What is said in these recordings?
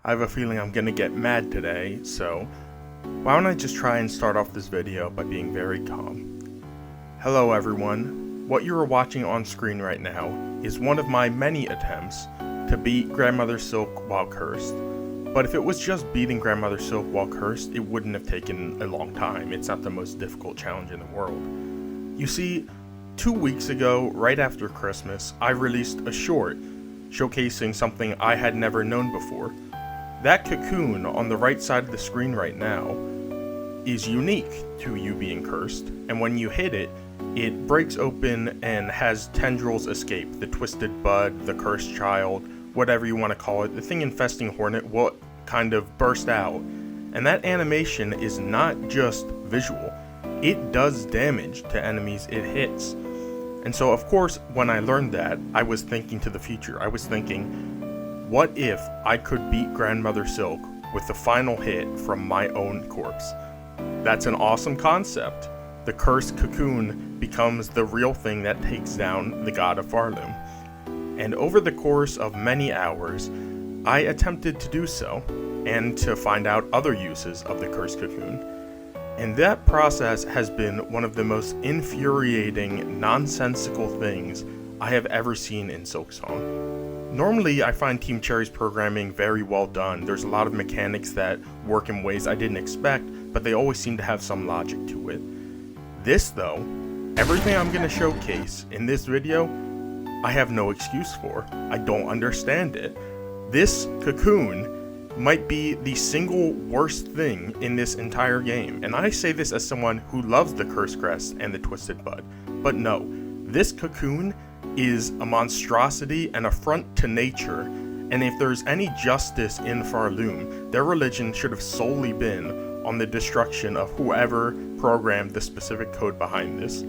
I have a feeling I'm gonna get mad today, so why don't I just try and start off this video by being very calm. Hello everyone, what you are watching on screen right now is one of my many attempts to beat Grandmother Silk while cursed. But if it was just beating Grandmother Silk while cursed, it wouldn't have taken a long time. It's not the most difficult challenge in the world. You see, 2 weeks ago, right after Christmas, I released a short showcasing something I had never known before. That cocoon on the right side of the screen right now is unique to you being cursed, and when you hit it, it breaks open and has tendrils escape. The twisted bud, the cursed child, whatever you want to call it, the thing infesting Hornet will kind of burst out. And that animation is not just visual, it does damage to enemies it hits. And so of course, when I learned that, I was thinking to the future. I was thinking, what if I could beat Grandmother Silk with the final hit from my own corpse? That's an awesome concept. The cursed cocoon becomes the real thing that takes down the god of Farloom. And over the course of many hours, I attempted to do so, and to find out other uses of the cursed cocoon. And that process has been one of the most infuriating, nonsensical things I have ever seen in Silksong. Normally, I find Team Cherry's programming very well done. There's a lot of mechanics that work in ways I didn't expect, but they always seem to have some logic to it. This though, everything I'm going to showcase in this video, I have no excuse for. I don't understand it. This cocoon might be the single worst thing in this entire game, and I say this as someone who loves the Cursed Crest and the Twisted Bud, but no, this cocoon is a monstrosity, an affront to nature, and if there's any justice in Farloom, their religion should have solely been on the destruction of whoever programmed the specific code behind this.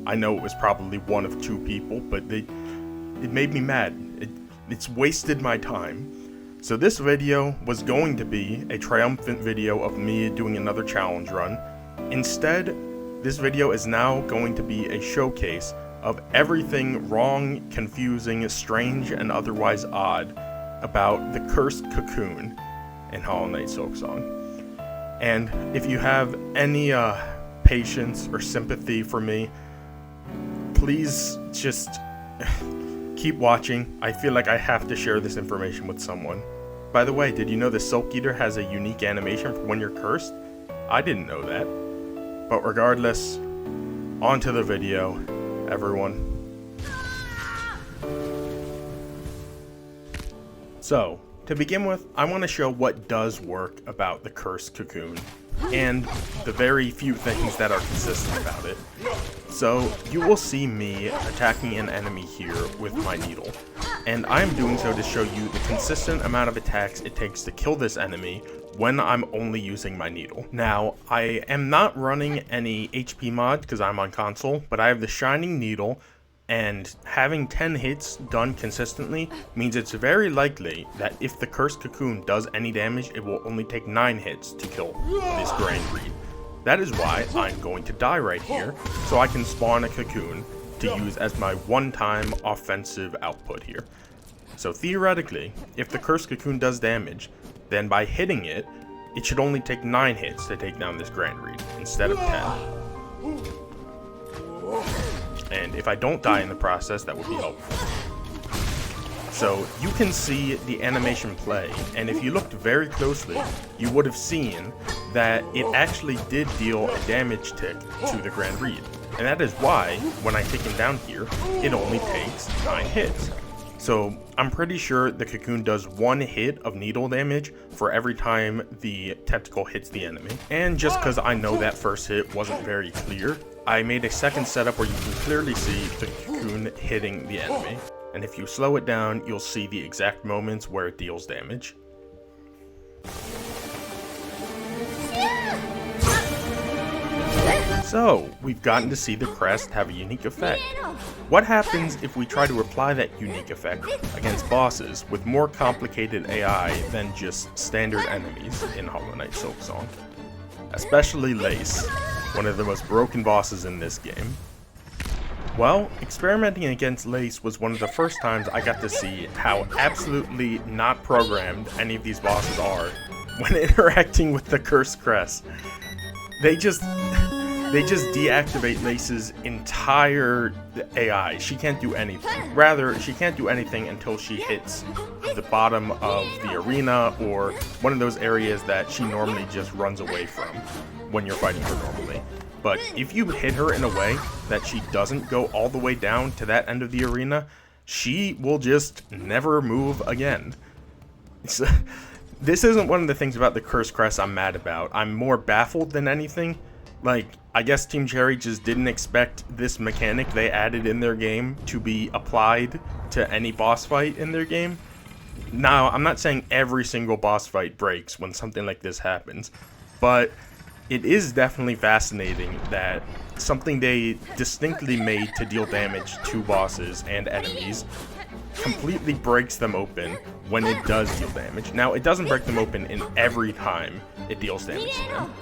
I know it was probably one of two people, but it made me mad. It's wasted my time. So this video was going to be a triumphant video of me doing another challenge run. Instead, this video is now going to be a showcase of everything wrong, confusing, strange, and otherwise odd about the Cursed Cocoon in Hollow Knight Silksong. And if you have any patience or sympathy for me, please just keep watching. I feel like I have to share this information with someone. By the way, did you know the Silk Eater has a unique animation for when you're cursed? I didn't know that. But regardless, on to the video, everyone. So, to begin with, I want to show what does work about the Cursed Cocoon, and the very few things that are consistent about it. So, you will see me attacking an enemy here with my needle, and I am doing so to show you the consistent amount of attacks it takes to kill this enemy when I'm only using my needle. Now, I am not running any HP mod because I'm on console, but I have the Shining Needle, and having 10 hits done consistently means it's very likely that if the Cursed Cocoon does any damage, it will only take 9 hits to kill this Grand Reed. That is why I'm going to die right here, so I can spawn a cocoon to use as my one-time offensive output here. So theoretically, if the Cursed Cocoon does damage, then by hitting it, it should only take 9 hits to take down this Grand Reed, instead of 10. And if I don't die in the process, that would be helpful. So you can see the animation play, and if you looked very closely, you would have seen that it actually did deal a damage tick to the Grand Reed. And that is why, when I take him down here, it only takes 9 hits. So I'm pretty sure the cocoon does 1 hit of needle damage for every time the tentacle hits the enemy. And just because I know that first hit wasn't very clear, I made a second setup where you can clearly see the cocoon hitting the enemy. And if you slow it down, you'll see the exact moments where it deals damage. So, we've gotten to see the crest have a unique effect. What happens if we try to apply that unique effect against bosses with more complicated AI than just standard enemies in Hollow Knight Silksong? Especially Lace, one of the most broken bosses in this game. Well, experimenting against Lace was one of the first times I got to see how absolutely not programmed any of these bosses are when interacting with the Cursed Crest. They just deactivate Lace's entire AI. She can't do anything. Rather, she can't do anything until she hits the bottom of the arena or one of those areas that she normally just runs away from when you're fighting her normally. But if you hit her in a way that she doesn't go all the way down to that end of the arena, she will just never move again. This isn't one of the things about the Cursed Crest I'm mad about. I'm more baffled than anything. Like, I guess Team Cherry just didn't expect this mechanic they added in their game to be applied to any boss fight in their game. Now, I'm not saying every single boss fight breaks when something like this happens, but it is definitely fascinating that something they distinctly made to deal damage to bosses and enemies completely breaks them open when it does deal damage. Now, it doesn't break them open in every time it deals damage to them.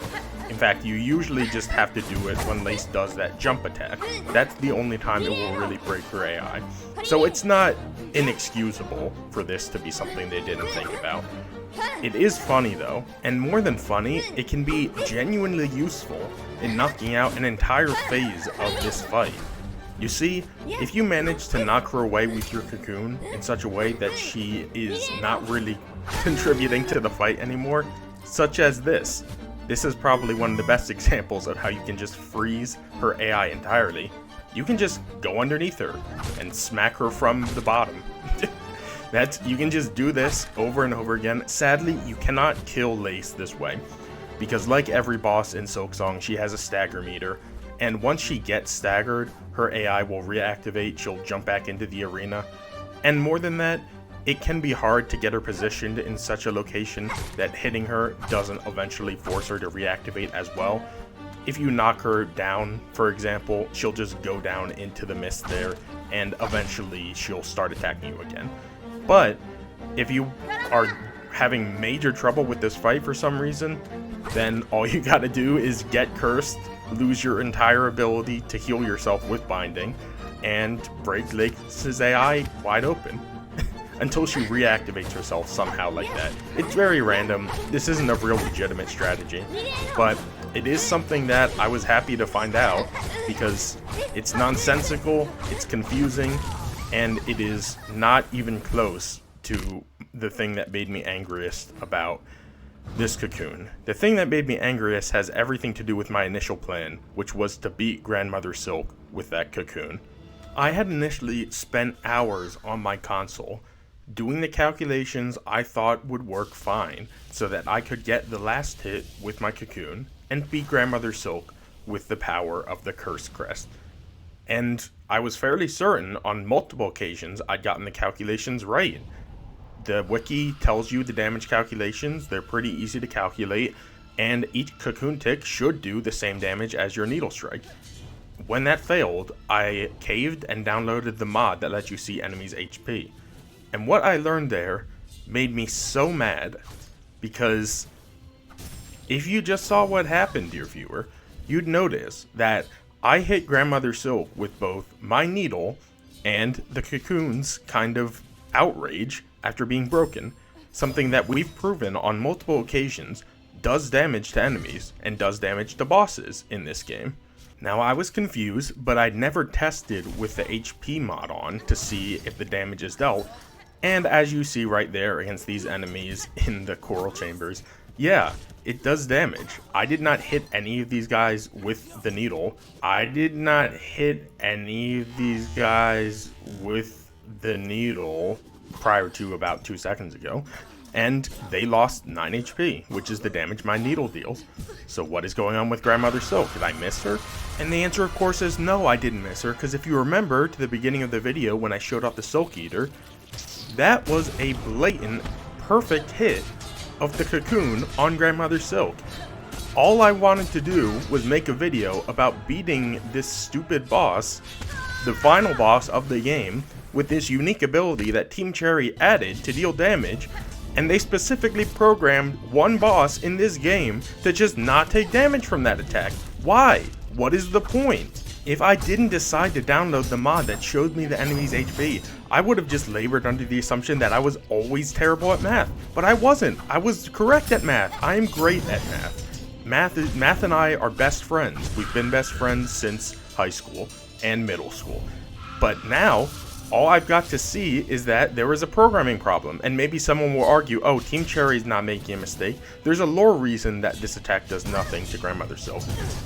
In fact, you usually just have to do it when Lace does that jump attack. That's the only time it will really break her AI. So it's not inexcusable for this to be something they didn't think about. It is funny though, and more than funny, it can be genuinely useful in knocking out an entire phase of this fight. You see, if you manage to knock her away with your Cocoon in such a way that she is not really contributing to the fight anymore, such as this. This is probably one of the best examples of how you can just freeze her AI entirely. You can just go underneath her and smack her from the bottom. You can just do this over and over again. Sadly, you cannot kill Lace this way, because like every boss in Silksong, she has a stagger meter, and once she gets staggered, her AI will reactivate, she'll jump back into the arena, and more than that, it can be hard to get her positioned in such a location that hitting her doesn't eventually force her to reactivate as well. If you knock her down, for example, she'll just go down into the mist there, and eventually she'll start attacking you again. But if you are having major trouble with this fight for some reason, then all you gotta do is get cursed, lose your entire ability to heal yourself with binding, and break Lace's AI wide open. Until she reactivates herself somehow like that. It's very random. This isn't a real legitimate strategy, but it is something that I was happy to find out because it's nonsensical, it's confusing, and it is not even close to the thing that made me angriest about this Cocoon. The thing that made me angriest has everything to do with my initial plan, which was to beat Grandmother Silk with that Cocoon. I had initially spent hours on my console doing the calculations I thought would work fine so that I could get the last hit with my Cocoon and beat Grandmother Silk with the power of the Cursed Crest. And I was fairly certain on multiple occasions I'd gotten the calculations right. The wiki tells you the damage calculations, they're pretty easy to calculate, and each Cocoon tick should do the same damage as your Needle Strike. When that failed, I caved and downloaded the mod that lets you see enemies' HP. And what I learned there made me so mad, because if you just saw what happened, dear viewer, you'd notice that I hit Grandmother Silk with both my needle and the Cocoon's kind of outrage after being broken, something that we've proven on multiple occasions does damage to enemies and does damage to bosses in this game. Now, I was confused, but I'd never tested with the HP mod on to see if the damage is dealt. And as you see right there against these enemies in the coral chambers, yeah, it does damage. I did not hit any of these guys with the needle. I did not hit any of these guys with the needle prior to about 2 seconds ago. And they lost 9 HP, which is the damage my needle deals. So what is going on with Grandmother Silk? Did I miss her? And the answer, of course, is no, I didn't miss her, because if you remember to the beginning of the video when I showed off the Silk Eater, that was a blatant, perfect hit of the Cocoon on Grandmother Silk. All I wanted to do was make a video about beating this stupid boss, the final boss of the game, with this unique ability that Team Cherry added to deal damage, and they specifically programmed one boss in this game to just not take damage from that attack. Why? What is the point? If I didn't decide to download the mod that showed me the enemy's HP, I would have just labored under the assumption that I was always terrible at math. But I wasn't. I was correct at math. I am great at math. Math and I are best friends. We've been best friends since high school and middle school. But now, all I've got to see is that there is a programming problem, and maybe someone will argue, oh, Team Cherry is not making a mistake. There's a lore reason that this attack does nothing to Grandmother Silk.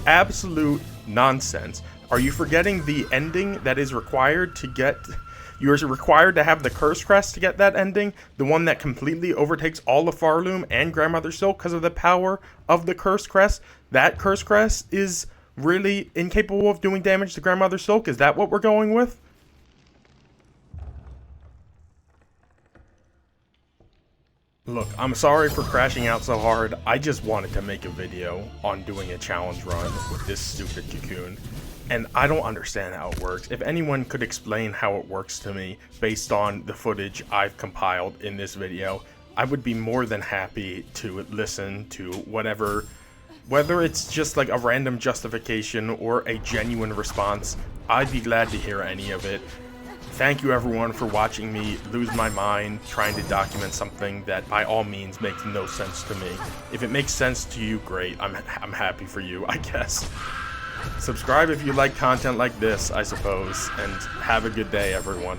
Absolute nonsense. Are you forgetting the ending that is required to get... You're required to have the Cursed Crest to get that ending? The one that completely overtakes all of Farloom and Grandmother Silk because of the power of the Cursed Crest? That Cursed Crest is really incapable of doing damage to Grandmother Silk? Is that what we're going with? Look, I'm sorry for crashing out so hard. I just wanted to make a video on doing a challenge run with this stupid Cocoon, and I don't understand how it works. If anyone could explain how it works to me based on the footage I've compiled in this video, I would be more than happy to listen to whatever, whether it's just like a random justification or a genuine response. I'd be glad to hear any of it. Thank you everyone for watching me lose my mind trying to document something that by all means makes no sense to me. If it makes sense to you, great. I'm happy for you, I guess. Subscribe if you like content like this, I suppose, and have a good day, everyone.